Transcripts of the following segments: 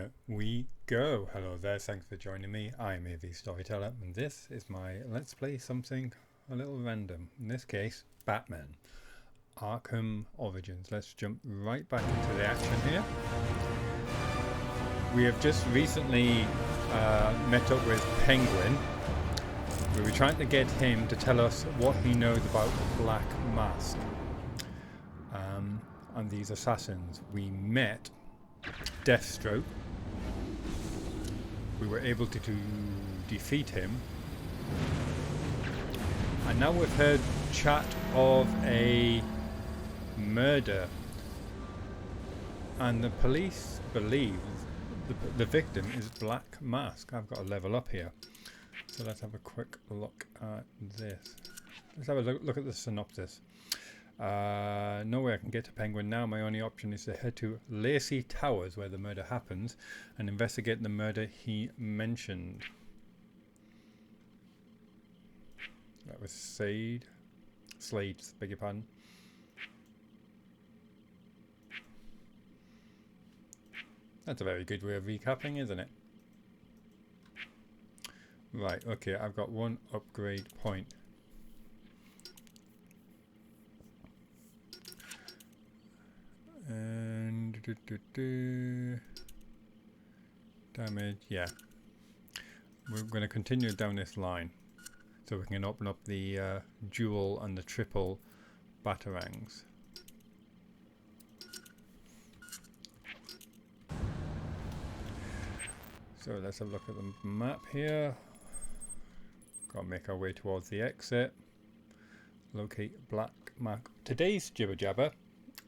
Here we go. Hello there, thanks for joining me. I'm AV Storyteller, and this is my Let's Play something a little random. In this case, Batman Arkham Origins. Let's jump right back into the action here. We have just recently met up with Penguin. We were trying to get him to tell us what he knows about the Black Mask and these assassins. We met Deathstroke. We were able to defeat him, and now we've heard chat of a murder, and the police believe the victim is Black Mask. I've got to level up here, so let's have a quick look at this. Let's have a look at the synopsis. No way I can get to Penguin now. My only option is to head to Lacey Towers, where the murder happens, and investigate the murder he mentioned. That was Slade, beg your pardon. That's a very good way of recapping, isn't it? Right, okay, I've got one upgrade point. And damage, yeah. We're going to continue down this line so we can open up the dual and the triple batarangs. So let's have a look at the map here. Got to make our way towards the exit. Locate Black Mask. Today's Jibber Jabber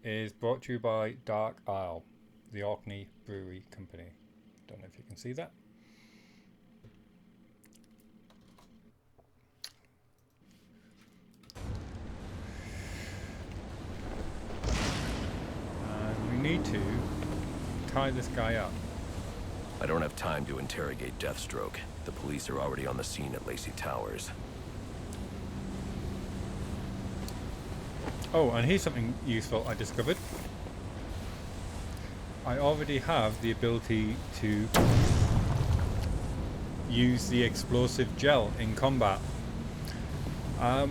is brought to you by Dark Isle, the Orkney Brewery Company. Don't know if you can see that. And we need to tie this guy up. I don't have time to interrogate Deathstroke. The police are already on the scene at Lacey Towers. Oh, and here's something useful I discovered. I already have the ability to use the explosive gel in combat. I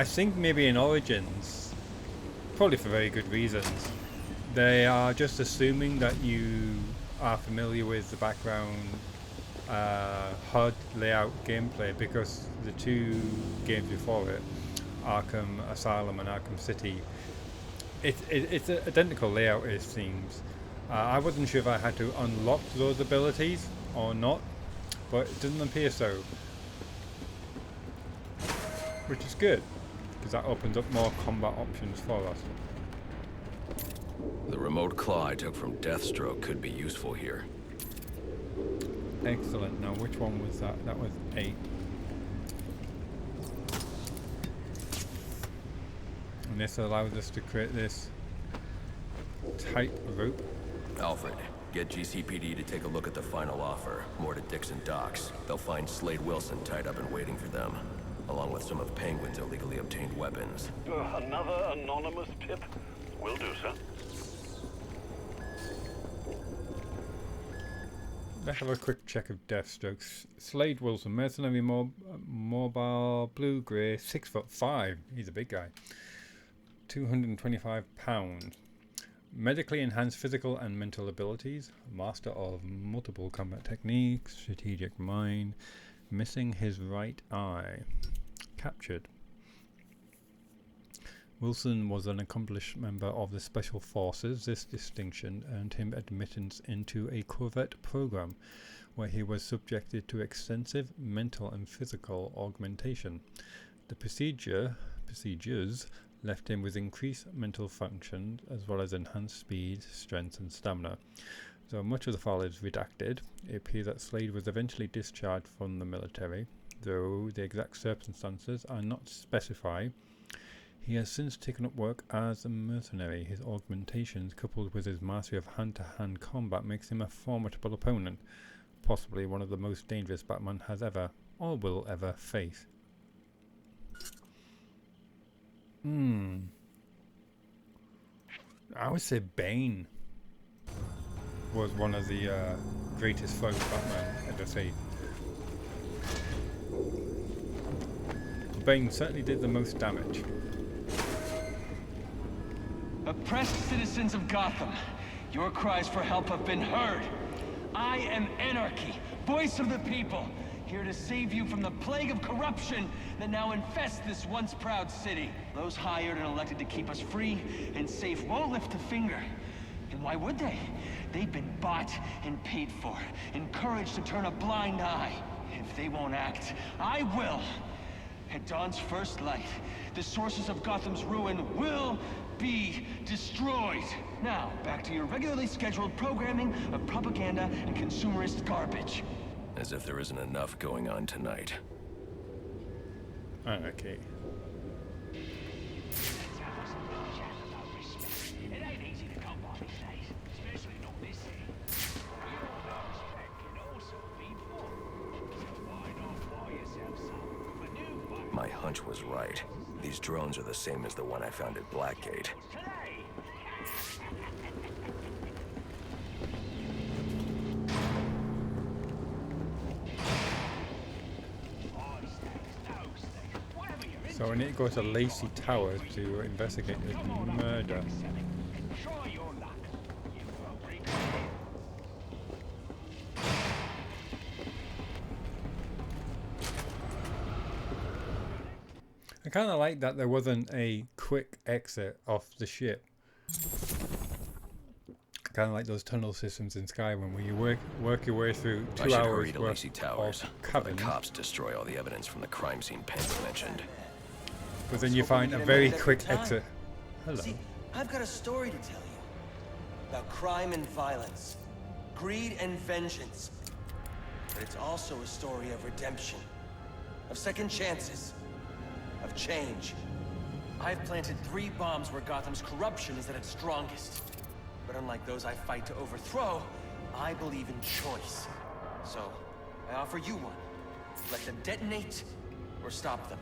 think maybe in Origins, probably for very good reasons, they are just assuming that you are familiar with the background HUD layout gameplay, because the two games before it, Arkham Asylum and Arkham City, it's an identical layout, it seems. I wasn't sure if I had to unlock those abilities or not, but it doesn't appear so, which is good because that opens up more combat options for us. The remote claw I took from Deathstroke could be useful here. Excellent. Now which one was that? That was 8. And this allows us to create this tight rope. Alfred, get GCPD to take a look at the final offer. More to Dixon Docks. They'll find Slade Wilson tied up and waiting for them, along with some of Penguin's illegally obtained weapons. Another anonymous tip? Will do, sir. Let's have a quick check of Deathstroke. Slade Wilson, mercenary, mobile, blue-grey, 6'5". He's a big guy. 225 pounds. Medically enhanced physical and mental abilities. Master of multiple combat techniques. Strategic mind. Missing his right eye. Captured. Wilson was an accomplished member of the Special Forces. This distinction earned him admittance into a covert program where he was subjected to extensive mental and physical augmentation. The procedures left him with increased mental function as well as enhanced speed, strength and stamina. Though much of the file is redacted, it appears that Slade was eventually discharged from the military, though the exact circumstances are not specified. He has since taken up work as a mercenary. His augmentations, coupled with his mastery of hand-to-hand combat, makes him a formidable opponent, possibly one of the most dangerous Batman has ever, or will ever, face. I would say Bane. was one of the greatest foes Batman ever faced. Bane certainly did the most damage. Oppressed citizens of Gotham, your cries for help have been heard. I am Anarchy, voice of the people, here to save you from the plague of corruption that now infests this once proud city. Those hired and elected to keep us free and safe won't lift a finger. And why would they? They've been bought and paid for, encouraged to turn a blind eye. If they won't act, I will. At dawn's first light, the sources of Gotham's ruin will be destroyed. Now, back to your regularly scheduled programming of propaganda and consumerist garbage. As if there isn't enough going on tonight. Okay. My hunch was right. These drones are the same as the one I found at Blackgate. So we need to go to Lacey Tower to investigate this murder. I kind of like that there wasn't a quick exit off the ship. Kind of like those tunnel systems in Skyrim where you work your way through 2 I should hours hurry to worth Lacey Towers. of The cabins, cops destroy all the evidence from the crime scene Penny mentioned. but then you find a very quick exit. Hello. See, I've got a story to tell you. About crime and violence. Greed and vengeance. But it's also a story of redemption. Of second chances. Of change. I've planted 3 bombs where Gotham's corruption is at its strongest. But unlike those I fight to overthrow, I believe in choice. So, I offer you one. Let them detonate, or stop them.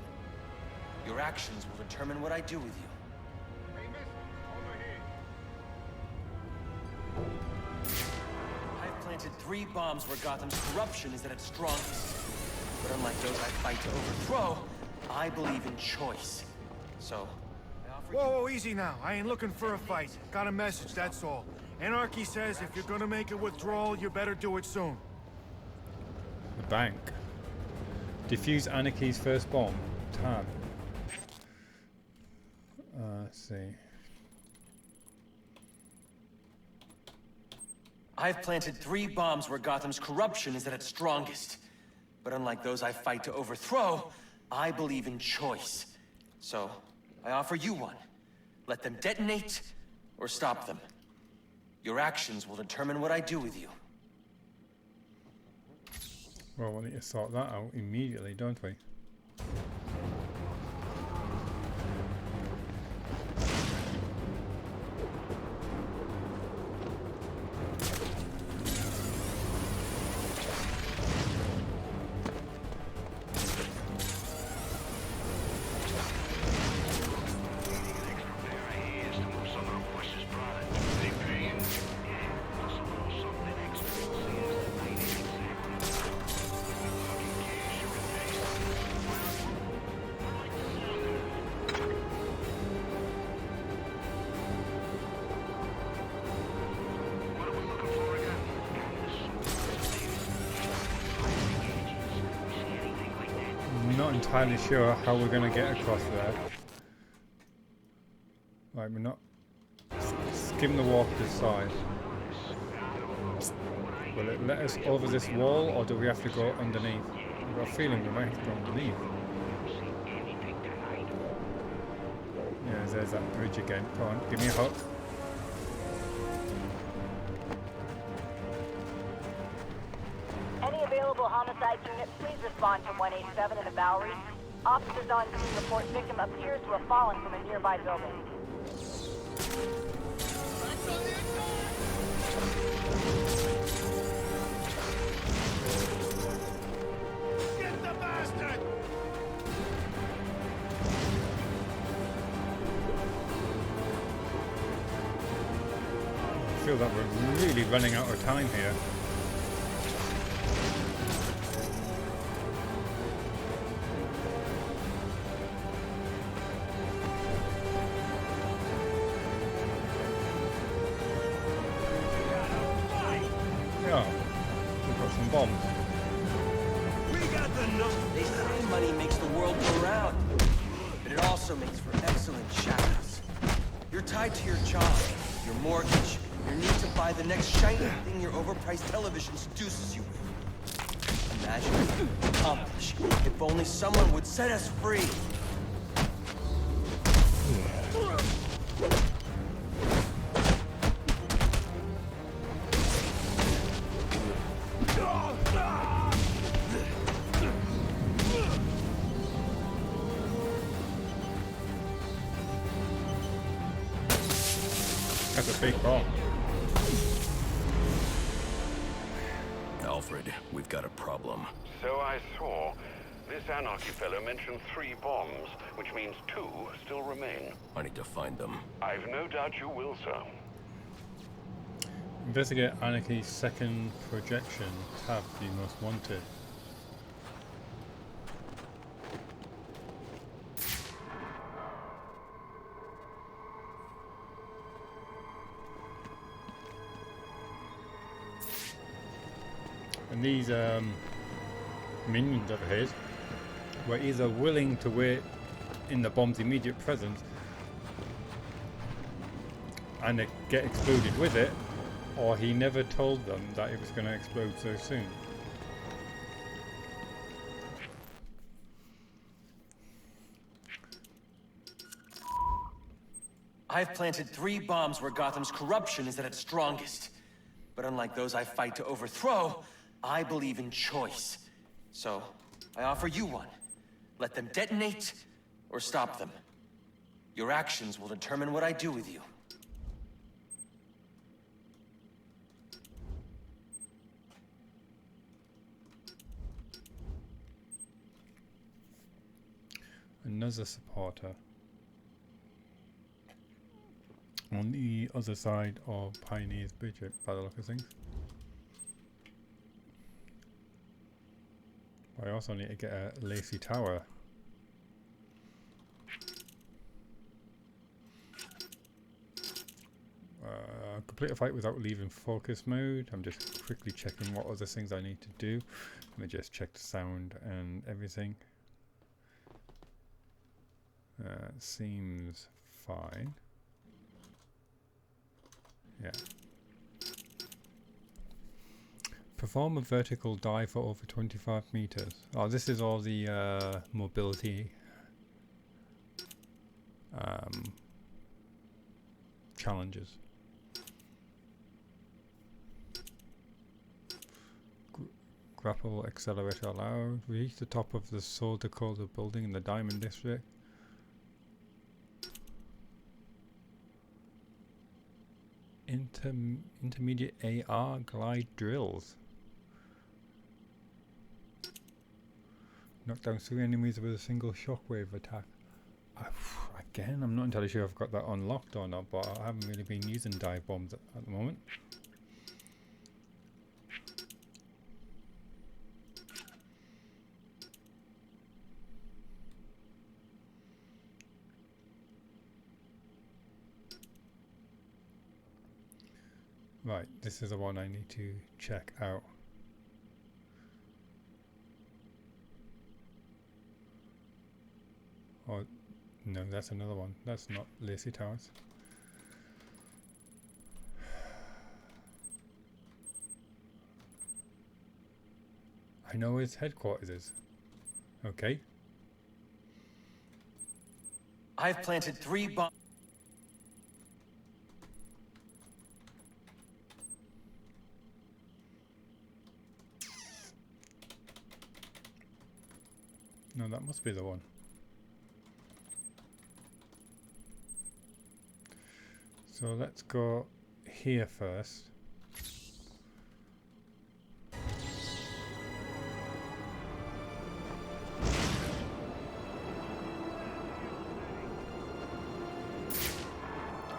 Your actions will determine what I do with you. I've planted 3 bombs where Gotham's corruption is at its strongest. But unlike those I fight to overthrow, I believe in choice. So, I offer Whoa, easy now. I ain't looking for a fight. Got a message, that's all. Anarchy says if you're gonna make a withdrawal, you better do it soon. The bank. Defuse Anarchy's first bomb. Tab. Let's see. I've planted 3 bombs where Gotham's corruption is at its strongest. But unlike those I fight to overthrow, I believe in choice. So, I offer you one. Let them detonate, or stop them. Your actions will determine what I do with you. Well, we need to sort that out immediately, don't we? Not entirely sure how we're going to get across there. Right, we're not. Skim the water side. Will it let us over this wall, or do we have to go underneath? I've got a feeling we might have to go underneath. Yeah, there's that bridge again. Come on, give me a hook. Any available homicide unit, please respond to 187 in the Bowery. Officers on scene report victim appears to have fallen from a nearby building. Get the bastard! I feel that we're really running out of time here. Yeah, we've got some bombs. They say money makes the world go round, but it also makes for excellent shadows. You're tied to your job, your mortgage, your need to buy the next shiny thing your overpriced television seduces you with. Imagine what you could accomplish if only someone would set us free. That's a big bomb. Alfred, we've got a problem. So I saw. This Anarchy fellow mentioned 3 bombs, which means 2 still remain. I need to find them. I've no doubt you will, sir. Investigate Anarchy's second projection. Tab, the most wanted. And these minions of his were either willing to wait in the bomb's immediate presence and it get exploded with it, or he never told them that it was going to explode so soon. I've planted 3 bombs where Gotham's corruption is at its strongest. But unlike those I fight to overthrow, I believe in choice. So, I offer you one. Let them detonate, or stop them. Your actions will determine what I do with you. Another supporter. On the other side of Pioneer's Bridge, by the look of things. I also need to get a Lacey Tower. Complete a fight without leaving focus mode. I'm just quickly checking what other things I need to do. Let me just check the sound and everything. Seems fine. Yeah. Perform a vertical dive for over 25 meters. Oh, this is all the mobility challenges. Grapple accelerator allowed. Reach the top of the Sol Dakota building in the Diamond District. Intermediate AR glide drills. Knock down 3 enemies with a single shockwave attack. Again, I'm not entirely sure if I've got that unlocked or not, but I haven't really been using dive bombs at the moment. Right, this is the one I need to check out. Oh, no, that's another one. That's not Lacey Towers. I know his headquarters is. Okay. I've planted 3 bombs. No, that must be the one. So let's go here first.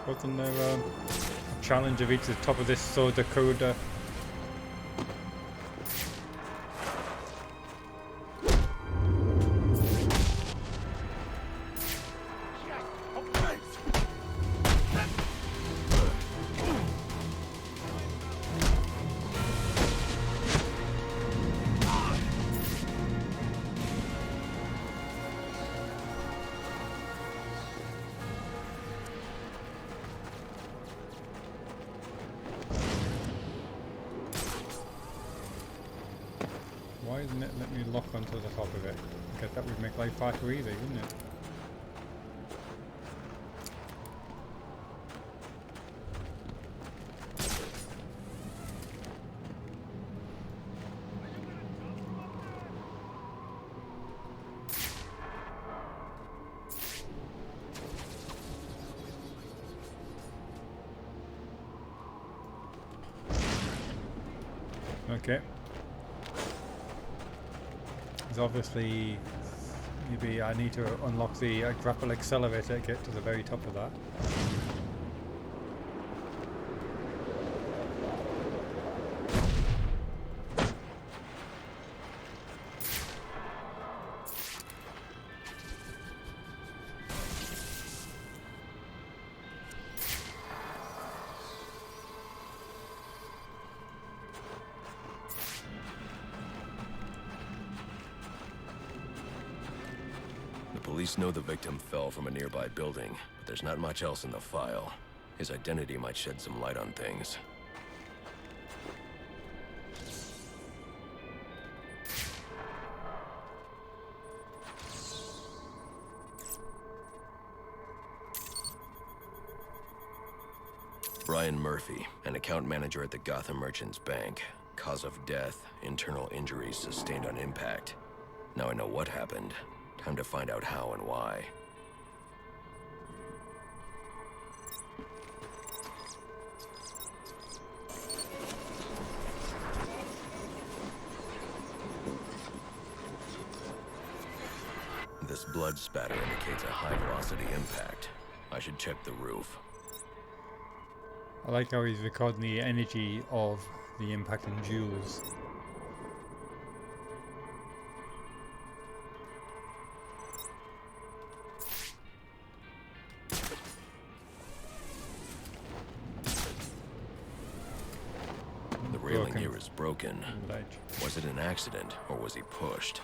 Wasn't there a challenge of reaching the top of this soda corridor. Why isn't it let me lock onto the top of it? I guess that would make life far too easy, wouldn't it? Okay. There's obviously, maybe I need to unlock the grapple accelerator to get to the very top of that. Police know the victim fell from a nearby building, but there's not much else in the file. His identity might shed some light on things. Brian Murphy, an account manager at the Gotham Merchants Bank. Cause of death, internal injuries sustained on impact. Now I know what happened. Time to find out how and why. This blood spatter indicates a high-velocity impact. I should check the roof. I like how he's recording the energy of the impact in joules. The railing here is broken. Ledge. Was it an accident, or was he pushed?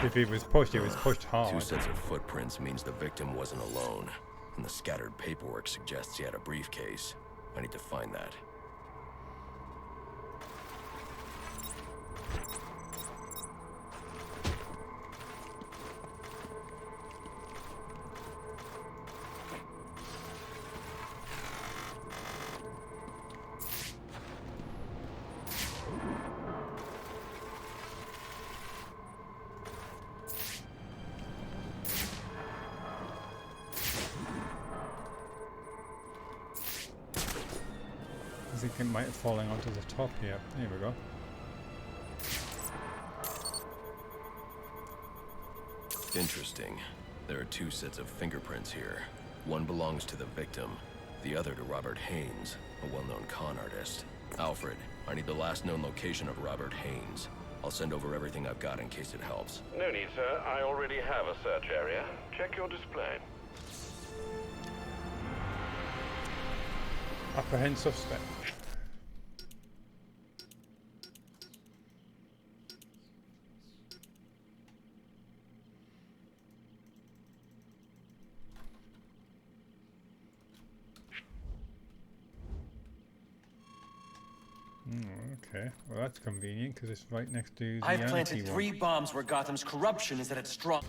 If it was pushed hard. 2 sets of footprints means the victim wasn't alone, and the scattered paperwork suggests he had a briefcase. I need to find that. I think it might have fallen onto the top here. Here we go. Interesting. There are 2 sets of fingerprints here. One belongs to the victim, the other to Robert Haynes, a well-known con artist. Alfred, I need the last known location of Robert Haynes. I'll send over everything I've got in case it helps. No need, sir. I already have a search area. Check your display. Apprehend suspect. Okay, well that's convenient because it's right next to the I've anti planted one. 3 bombs where Gotham's corruption is at its strong.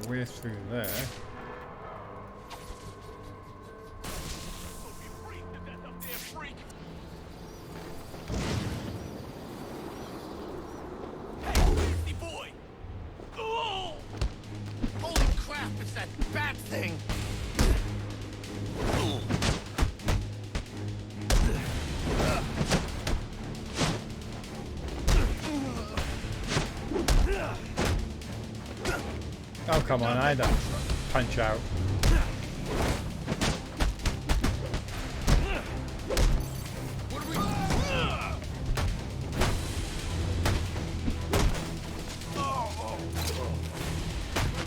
our way through there. Oh, come on, I had that punch out.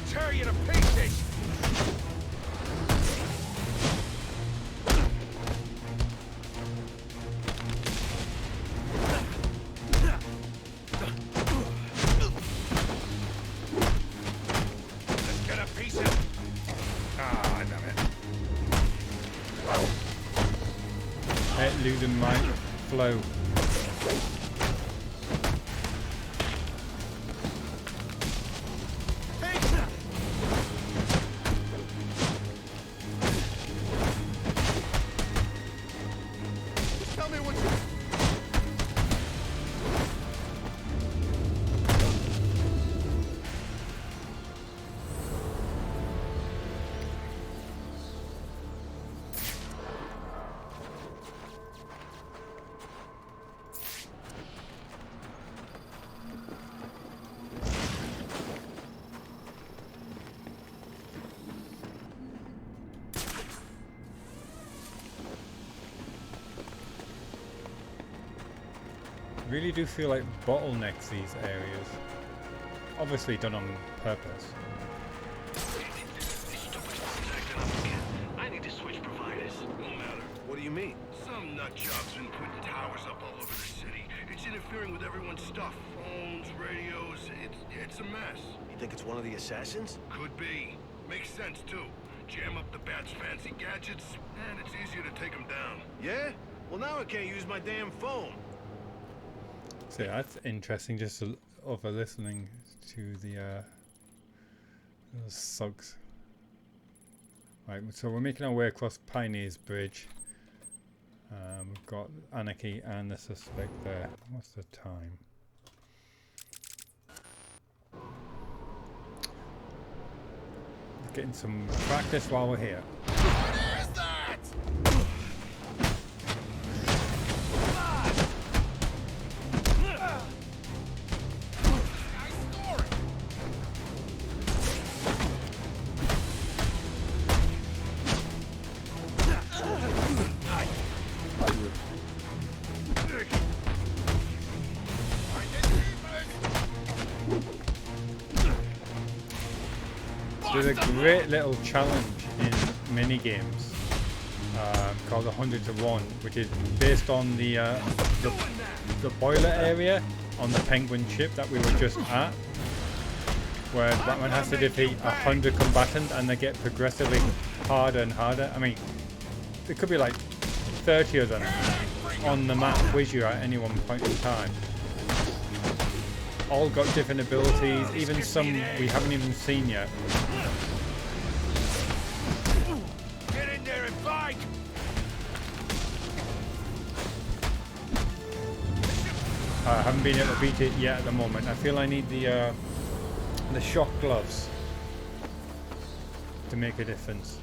Tear you to pieces! Losing my flow. Tell me what you... Really do feel like bottlenecks these areas. Obviously done on purpose. I need to switch providers. No matter. What do you mean? Some nut job's been putting towers up all over the city. It's interfering with everyone's stuff. Phones, radios. It's a mess. You think it's one of the assassins? Could be. Makes sense too. Jam up the bat's fancy gadgets, and it's easier to take them down. Yeah? Well, now I can't use my damn phone. So that's interesting, just over listening to the thugs. Right, so we're making our way across Pioneers Bridge. We've got Anarchy and the suspect there. What's the time? Getting some practice while we're here. What is that? There's a great little challenge in mini games called the 100 to 1, which is based on the boiler area on the Penguin ship that we were just at, where Batman has to defeat 100 combatants and they get progressively harder and harder. I mean, there could be like 30 of them on the map with you at any one point in time. All got different abilities, even some we haven't even seen yet. Get in there and fight! I haven't been able to beat it yet at the moment. I feel I need the shock gloves to make a difference.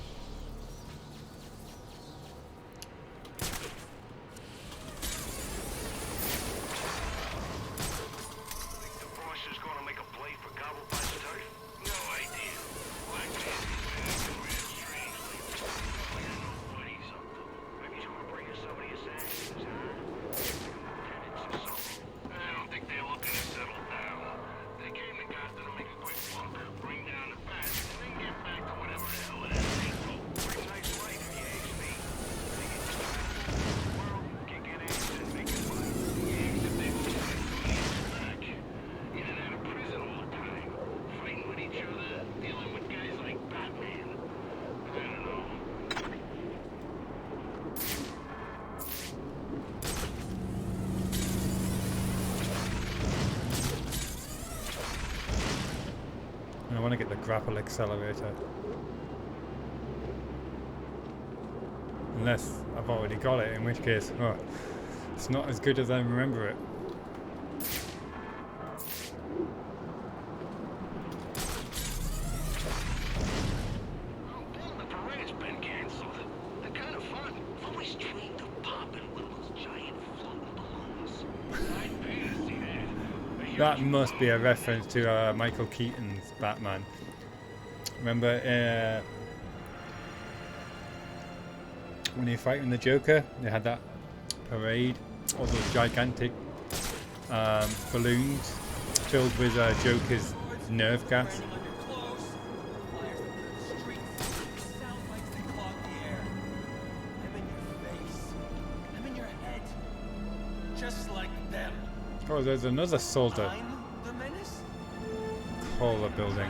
want to get the grapple accelerator. Unless I've already got it, in which case, oh, it's not as good as I remember it. The parade's been canceled. They're kind of fun. I've always dreamed of popping one of those giant floating balloons. I'd pay to see that. That must be a reference to Michael Keaton's Batman. Remember when you're fighting the Joker, they had that parade, all those gigantic balloons filled with Joker's nerve gas. Oh, there's another soldier. Cola building.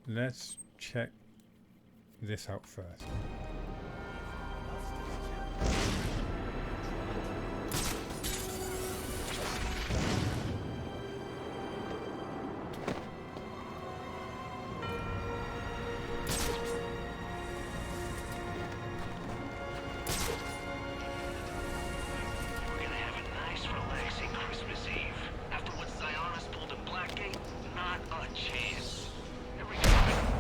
Let's check this out first. We're gonna have a nice, relaxing Christmas Eve. After what Zionis pulled at Blackgate, not a chance.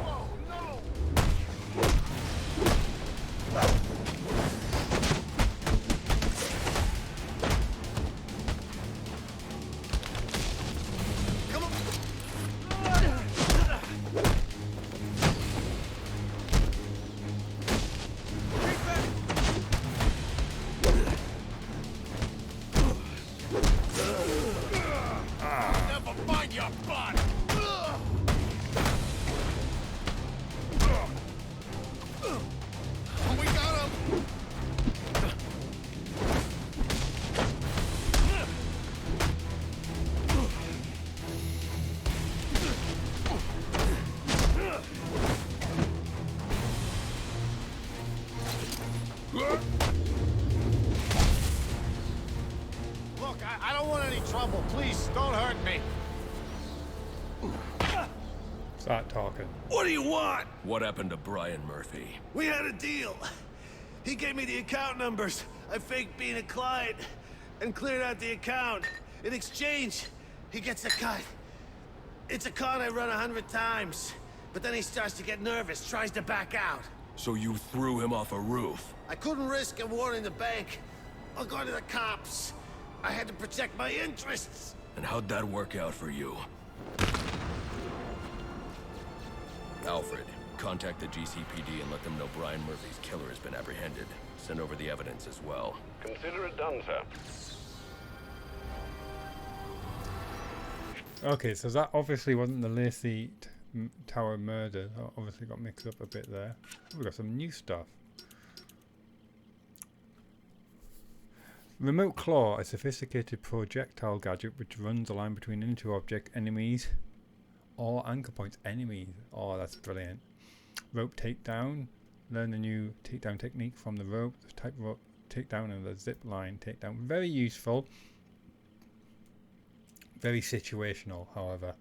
Whoa, no! Come on! Never find your butt! We got him! Look, I don't want any trouble. Please, don't hurt me. Start talking. What do you want? What happened to Brian Murphy? We had a deal. He gave me the account numbers. I faked being a client and cleared out the account. In exchange, he gets a cut. It's a con I run 100 times. But then he starts to get nervous, tries to back out. So you threw him off a roof? I couldn't risk him warning the bank. I'll go to the cops. I had to protect my interests. And how'd that work out for you? Alfred, contact the GCPD and let them know Brian Murphy's killer has been apprehended. Send over the evidence as well. Consider it done, sir. Okay, so that obviously wasn't the Lacey Tower murder. That obviously got mixed up a bit there. We've got some new stuff. Remote Claw, a sophisticated projectile gadget which runs a line between any two object enemies or anchor points. Enemies. Oh, that's brilliant. Rope takedown. Learn the new takedown technique from the rope. The type of rope takedown and the zip line takedown. Very useful. Very situational, however.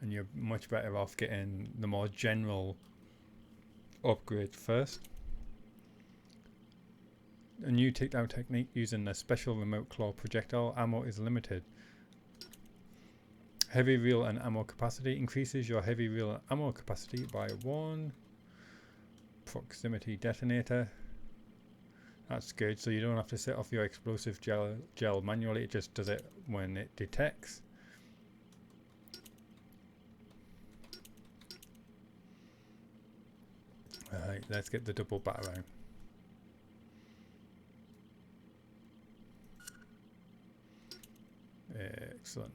And you're much better off getting the more general upgrade first. A new takedown technique using a special remote claw projectile. Ammo is limited. Heavy reel and ammo capacity increases your heavy reel and ammo capacity by 1. Proximity detonator. That's good, so you don't have to set off your explosive gel manually. It just does it when it detects. Alright, let's get the double batarang. Excellent.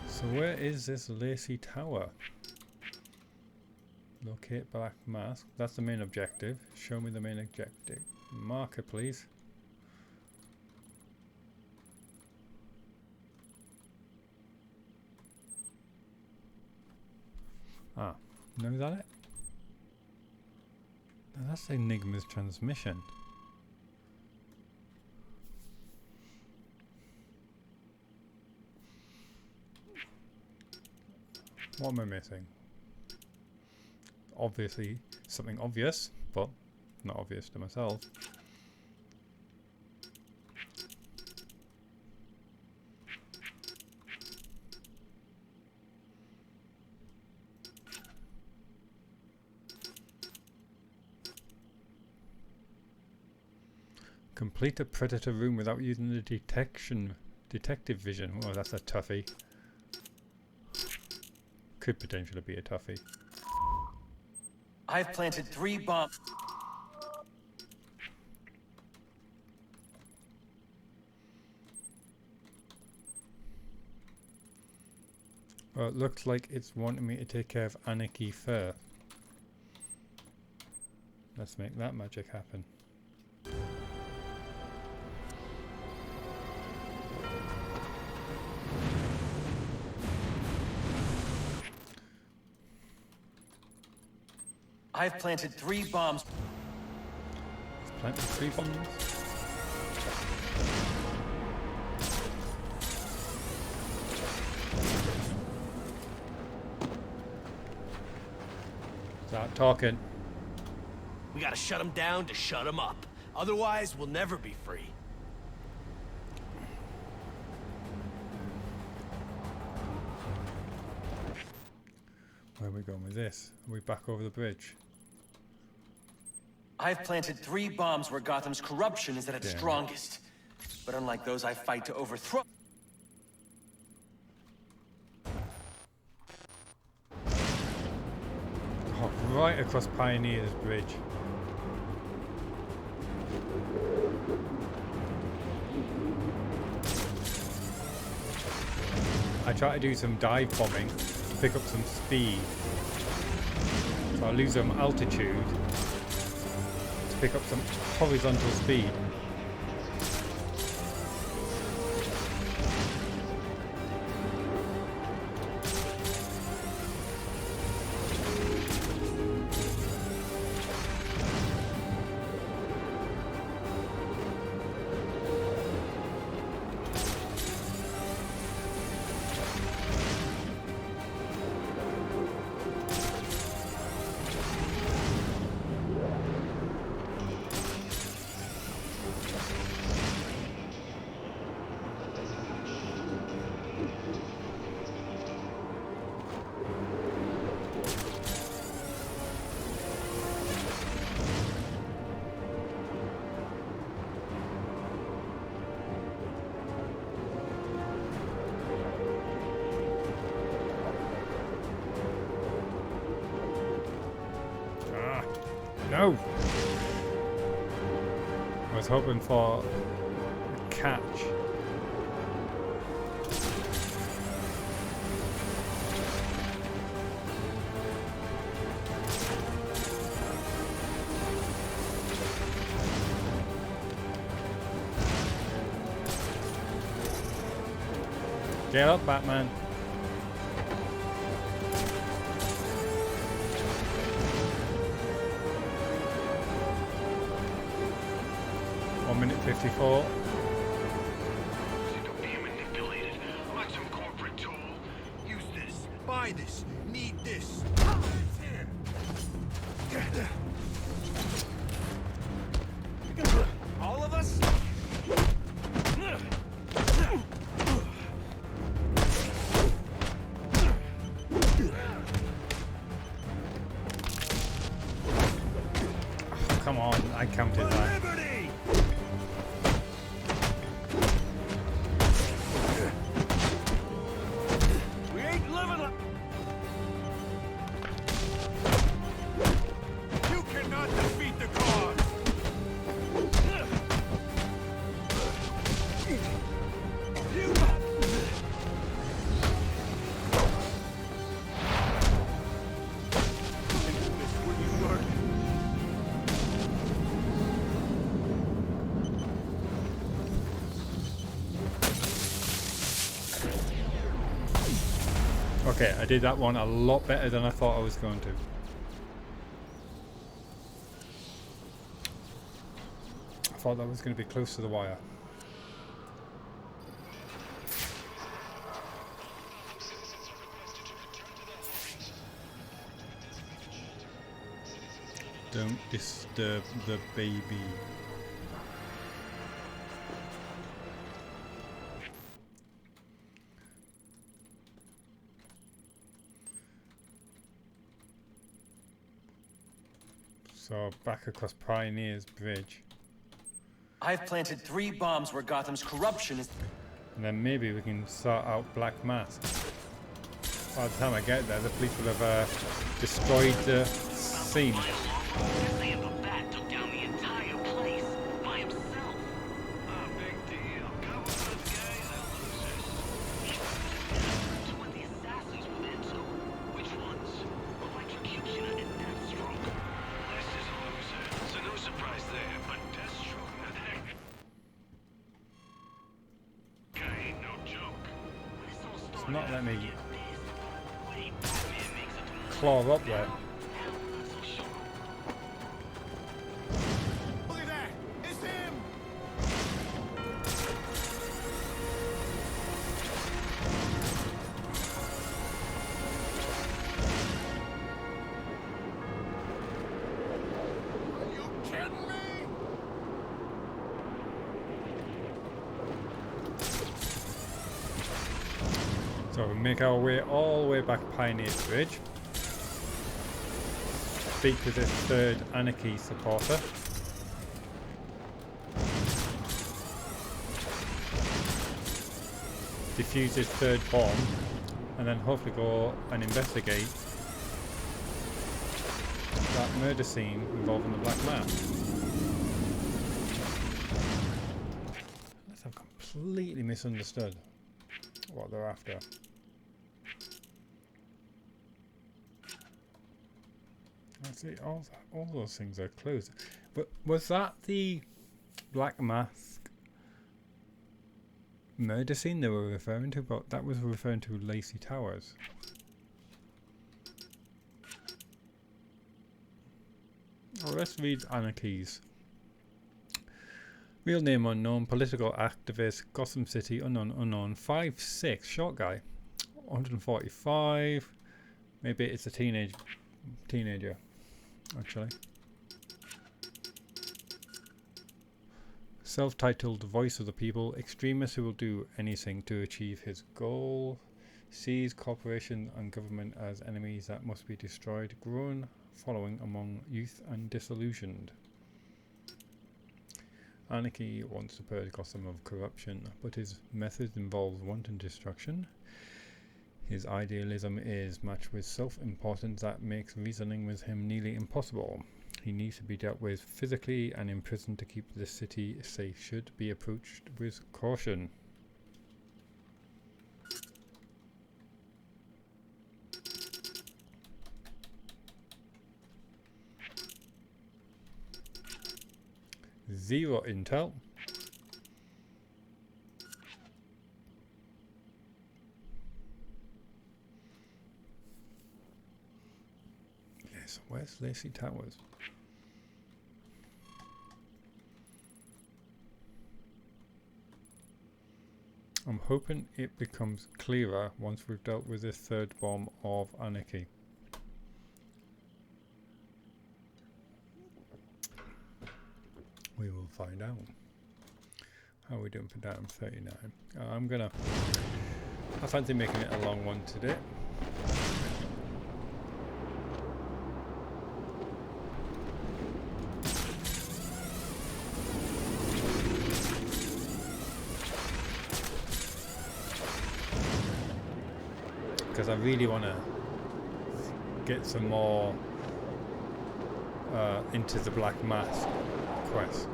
So where is this Lacey Tower? Locate Black Mask. That's the main objective. Show me the main objective. Marker, please. Ah, no, is that it? And that's Enigma's transmission. What am I missing? Obviously something obvious, but not obvious to myself. Complete a predator room without using the detective vision. Oh, that's a toughie. Could potentially be a toughie. I've planted 3 bombs. Well, it looks like it's wanting me to take care of Anarchy first. Let's make that magic happen. I've planted 3 bombs. Planted 3 bombs. Start talking. We gotta shut him down to shut him up. Otherwise, we'll never be free. Where are we going with this? Are we back over the bridge? I've planted 3 bombs where Gotham's corruption is at its Yeah. strongest. But unlike those I fight to overthrow... Oh, right across Pioneer's Bridge. I try to do some dive bombing to pick up some speed. So I lose some altitude to pick up some horizontal speed. No! I was hoping for a catch. Get up, Batman. Minute 54. Don't be manipulated. I'm not some corporate tool. Use this. Buy this. Need this. All of us? Oh, come on, I counted that. Okay, I did that one a lot better than I thought I was going to. thought that was going to be close to the wire. Don't disturb the baby. So back across Pioneers Bridge. I've planted 3 bombs where Gotham's corruption is... And then maybe we can sort out Black Mask. By the time I get there, the police will have destroyed the scene. Not let me claw up there. Look at that! It's him! Are you kidding me? So we make our way all the way back Pioneer Bridge. Speak to this third Anarchy supporter. Defuse his third bomb, and then hopefully go and investigate that murder scene involving the Black Mask. Unless I've completely misunderstood what they're after. I see all those things are closed. But was that the Black Mask murder scene they were referring to? But that was referring to Lacey Towers. Well, let's read Anarchy's. Real name unknown, political activist, Gotham City, unknown, 5'6", short guy, 145. Maybe it's a teenager, actually. Self-titled voice of the people, extremist who will do anything to achieve his goal. Sees corporation and government as enemies that must be destroyed. Growing following among youth and disillusioned. Anarchy wants to purge Gotham of corruption, but his methods involve wanton destruction. His idealism is matched with self-importance that makes reasoning with him nearly impossible. He needs to be dealt with physically and imprisoned to keep the city safe. Should be approached with caution. Zero intel. Yes, where's Lacey Towers? I'm hoping it becomes clearer once we've dealt with this third bomb of Anarchy. We will find out. How are we doing for down 39? I fancy making it a long one today. Because I really want to get some more into the Black Mask quest.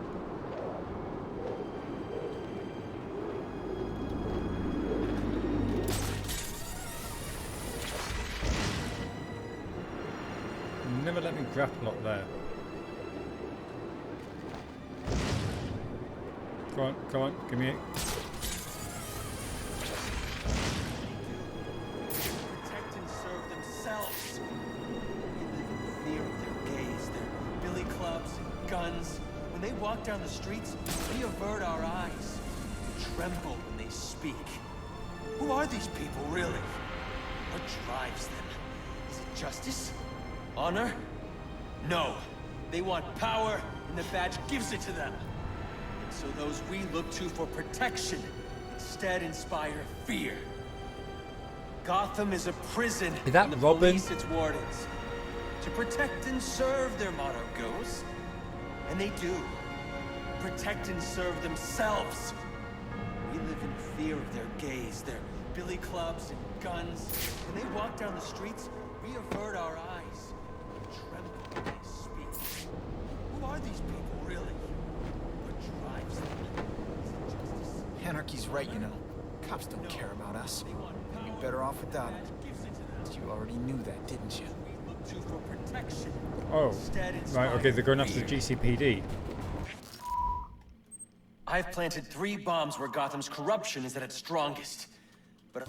Never let me grapple up there. Go on, give me it. Protect and serve themselves. They live in fear of their gays, their billy clubs, guns. When they walk down the streets, we avert our eyes, tremble when they speak. Who are these people, really? What drives them? Is it justice? Honor? No. They want power, and the badge gives it to them. And so those we look to for protection instead inspire fear. Gotham is a prison. Is that and the Robin? police its wardens. To protect and serve, their motto goes. And they do. Protect and serve themselves. We live in fear of their gaze, their billy clubs and guns. When they walk down the streets, we avert our eyes. Tremble when they speak. Who are these people, really? What drives them? Is it justice? Anarchy's right, you know. Cops don't care about us. You'd be better off without them. You already knew that, didn't you? For protection. Oh, Instead, right, okay, they're going after the fear. GCPD. I've planted 3 bombs where Gotham's corruption is at its strongest. But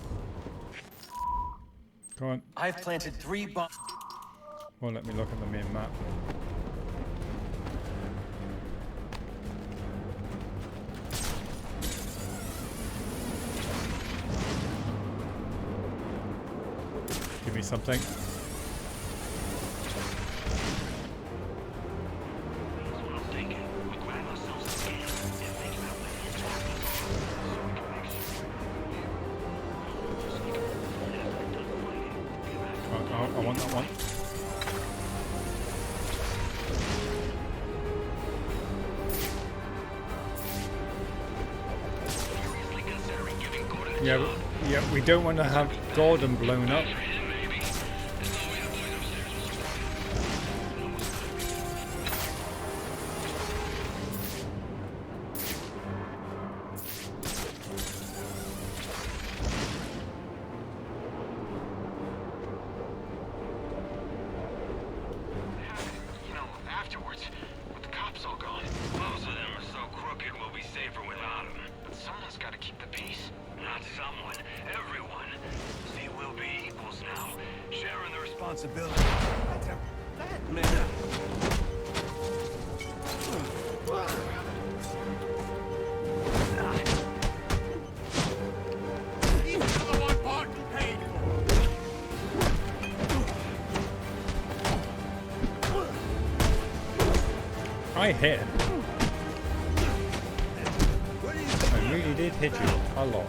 Go on. I've planted 3 bombs. Well, let me look at the main map. Give me something. I want that one. Yeah, we don't want to have Gordon blown up. I hit him. I really did hit you a lot.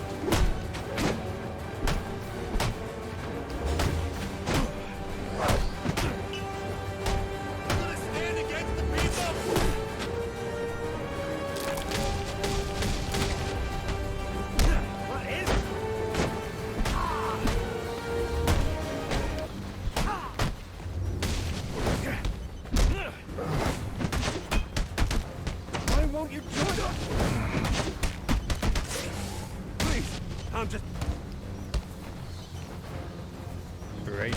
Great.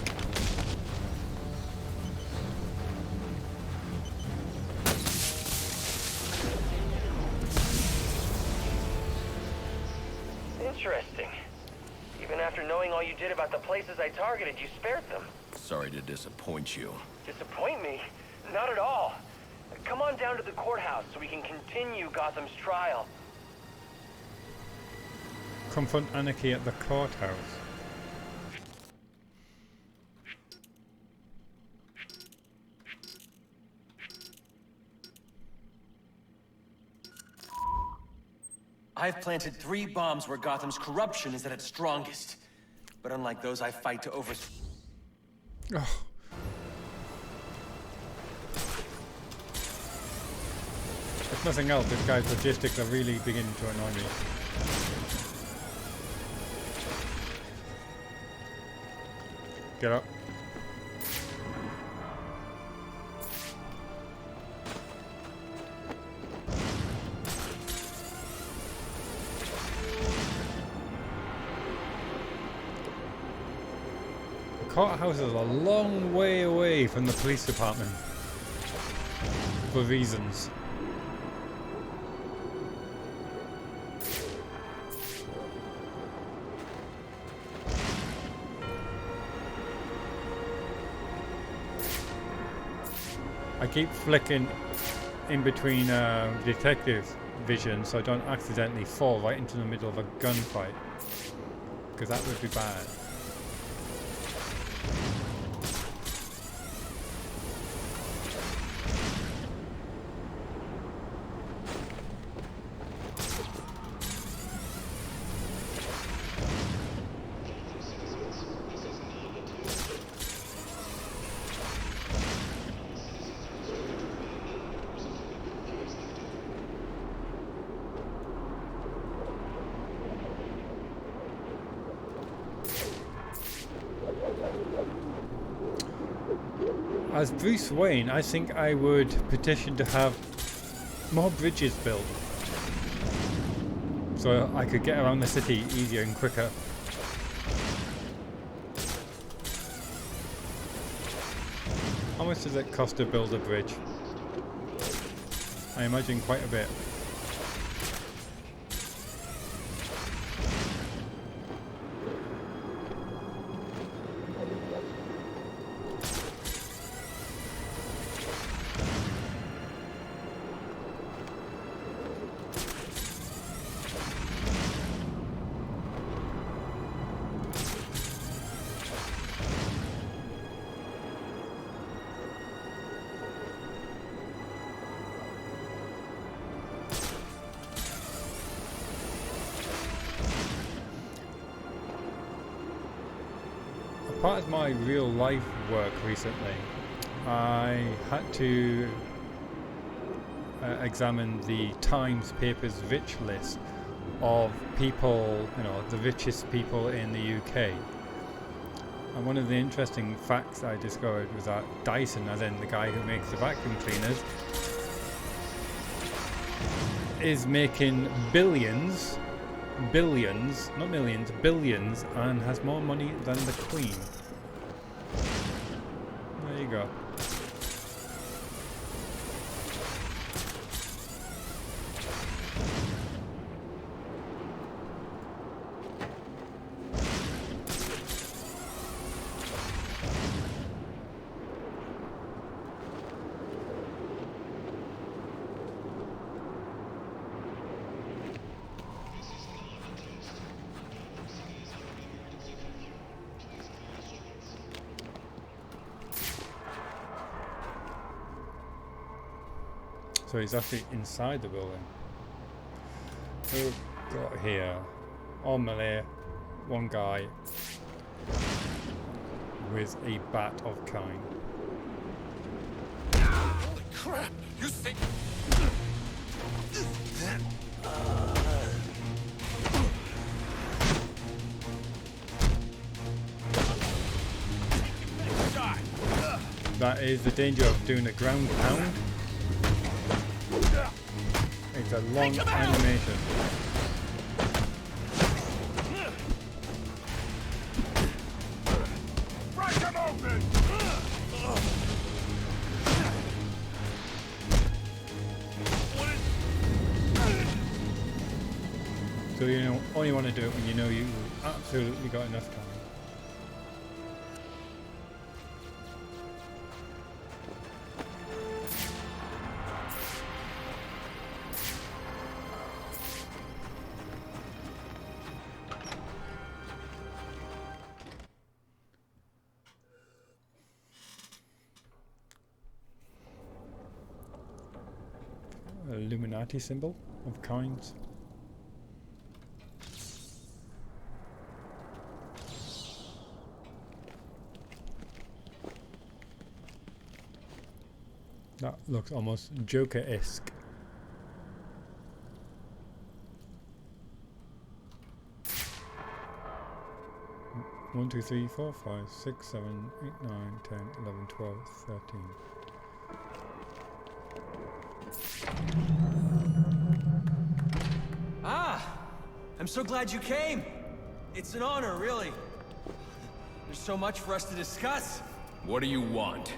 Interesting. Even after knowing all you did about the places I targeted, you spared them. Sorry to disappoint you. Disappoint me? Not at all. Come on down to the courthouse so we can continue Gotham's trial. Confront Anarchy at the courthouse. I've planted 3 bombs where Gotham's corruption is at its strongest. But unlike those I fight to over... Oh. If nothing else, this guy's logistics are really beginning to annoy me. Get up. The courthouse is a long way away from the police department. For reasons. I keep flicking in between detective vision, so I don't accidentally fall right into the middle of a gunfight, because that would be bad. As Bruce Wayne, I think I would petition to have more bridges built, so I could get around the city easier and quicker. How much does it cost to build a bridge? I imagine quite a bit. Part of my real life work recently, I had to examine the Times paper's rich list of people, you know, the richest people in the UK. And one of the interesting facts I discovered was that Dyson, as in the guy who makes the vacuum cleaners, is making billions, not millions, billions, and has more money than the Queen. There you go. So he's actually inside the building. We've got here, on melee, one guy with a bat of kind. Holy crap! You think... That is the danger of doing a ground pound. It's a long animation. Break him open! So you know, only want to do it when you know you absolutely got enough time. Illuminati symbol of kinds. That looks almost Joker-esque. One, 2, 3, 4, 5, 6, 7, 8, 9, 10, 11, 12, 13. Ah! I'm so glad you came! It's an honor, really. There's so much for us to discuss. What do you want?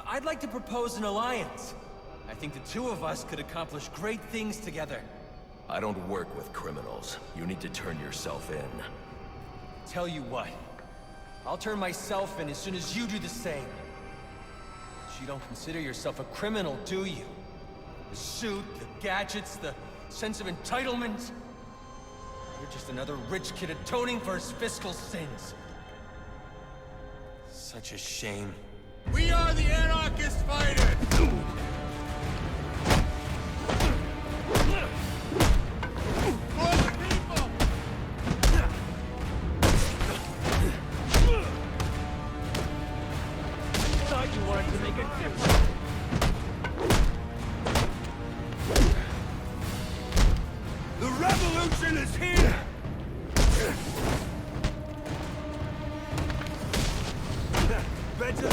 I'd like to propose an alliance. I think the two of us could accomplish great things together. I don't work with criminals. You need to turn yourself in. Tell you what, I'll turn myself in as soon as you do the same. But you don't consider yourself a criminal, do you? The suit, the gadgets, the sense of entitlement. You're just another rich kid atoning for his fiscal sins. Such a shame. We are the anarchist fighters! For the people! Thought you wanted to make a difference. The revolution is here! Better.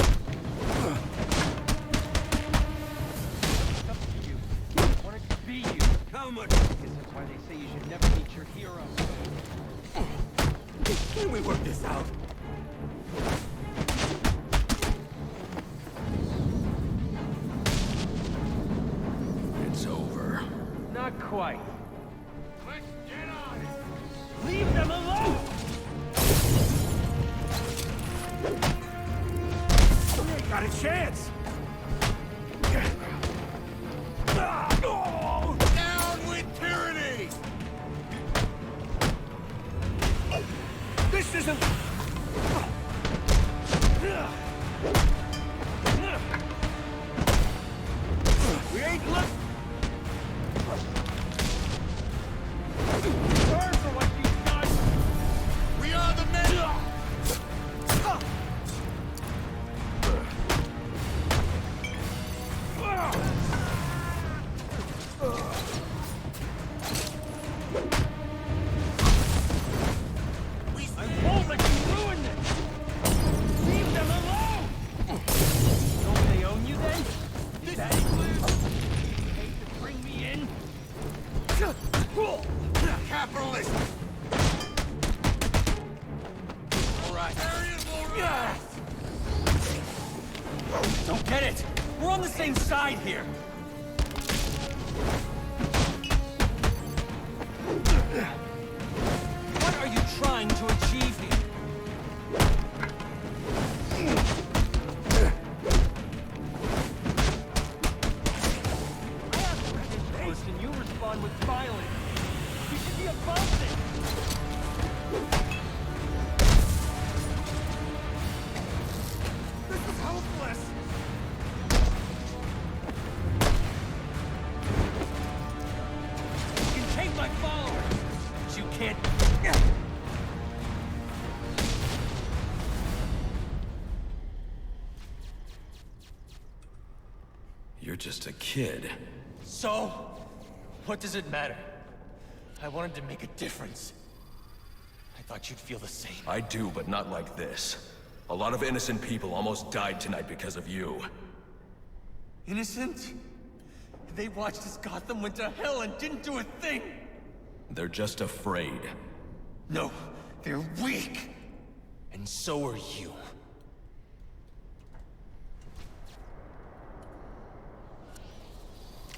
I wanted to be you. How much? Guess that's why they say you should never meet your hero. Can we work this out? It's over. Not quite. Let's get on it! Leave them alone! Got a chance! Down with tyranny! This isn't... We ain't look... Burn for what you've done! We are the men! I won't let you ruin this! Leave them alone! Don't they own you then? Is that includes? Hate to bring me in? Capitalist! Alright. Yes! Don't get it! We're on the same side here! What are you trying to achieve here? I ask traditionalist and you respond with violence. You should be above this. This is hopeless! You can take my followers, but you can't... You're just a kid. So? What does it matter? I wanted to make a difference. I thought you'd feel the same. I do, but not like this. A lot of innocent people almost died tonight because of you. Innocent? They watched as Gotham went to hell and didn't do a thing! They're just afraid. No, they're weak! And so are you.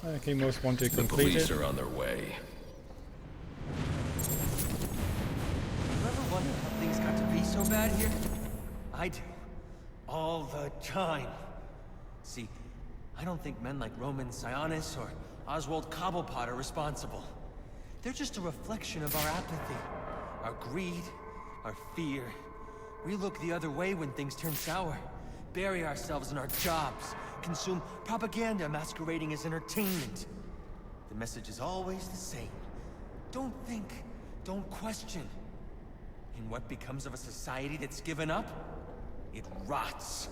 Okay, most wanted The police completed. are on their way. You ever wonder how things got to be so bad here? I do. All the time. See, I don't think men like Roman Sionis or Oswald Cobblepot are responsible. They're just a reflection of our apathy, our greed, our fear. We look the other way when things turn sour, bury ourselves in our jobs, consume propaganda masquerading as entertainment. The message is always the same. Don't think, don't question. And what becomes of a society that's given up? It rots.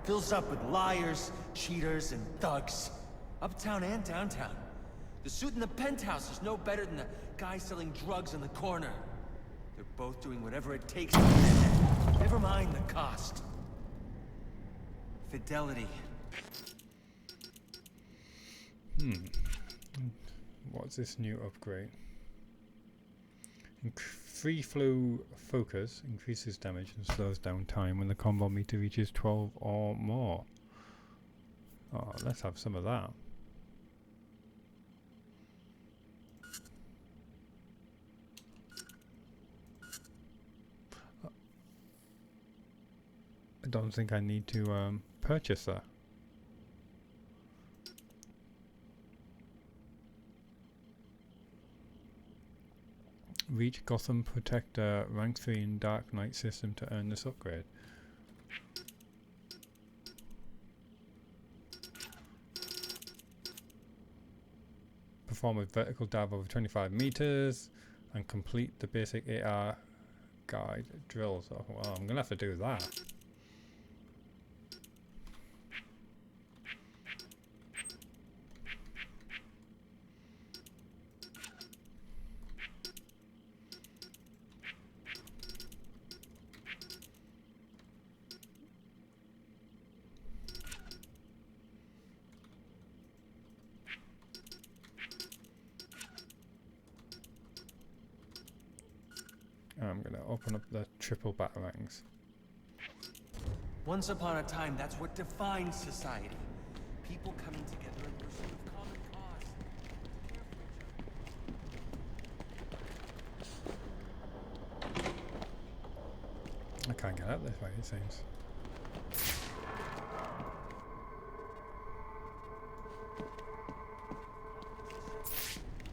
Fills up with liars, cheaters, and thugs. Uptown and downtown. The suit in the penthouse is no better than the guy selling drugs in the corner. They're both doing whatever it takes to get there. Never mind the cost. Fidelity. What's this new upgrade? Free flow focus increases damage and slows down time when the combo meter reaches 12 or more. Oh, let's have some of that. I don't think I need to purchase that. Reach Gotham Protector rank 3 in Dark Knight system to earn this upgrade. Perform a vertical dive over 25 meters and complete the basic AR guide drills. Oh, well, I'm gonna have to do that. I'm going to open up the triple batarangs. Once upon a time, that's what defined society. People coming together in pursuit of common cause. I can't get out this way, it seems.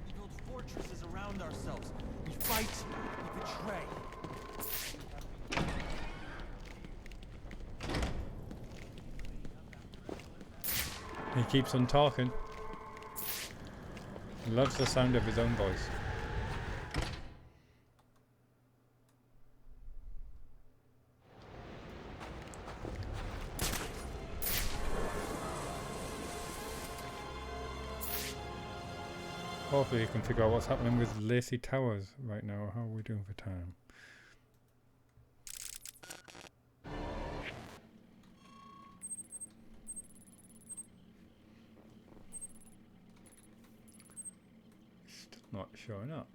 We build fortresses around ourselves. We fight, we betray. He keeps on talking. He loves the sound of his own voice. Hopefully you can figure out what's happening with Lacey Towers right now. How are we doing for time? Still not showing up.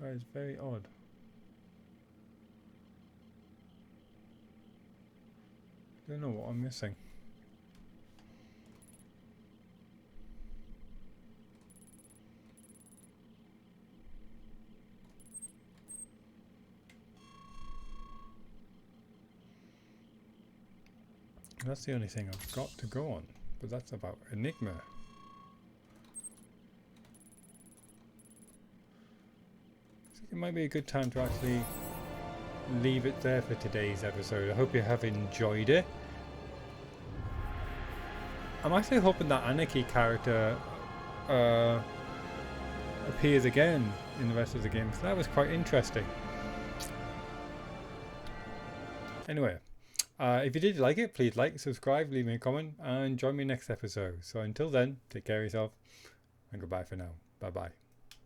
That is very odd. Don't know what I'm missing. That's the only thing I've got to go on, but that's about Enigma. I think it might be a good time to actually leave it there for today's episode. I hope you have enjoyed it. I'm actually hoping that Anarchy character appears again in the rest of the game, so that was quite interesting. Anyway, if you did like it, please like, subscribe, leave me a comment, and join me next episode. So until then, take care of yourself, and goodbye for now. Bye bye.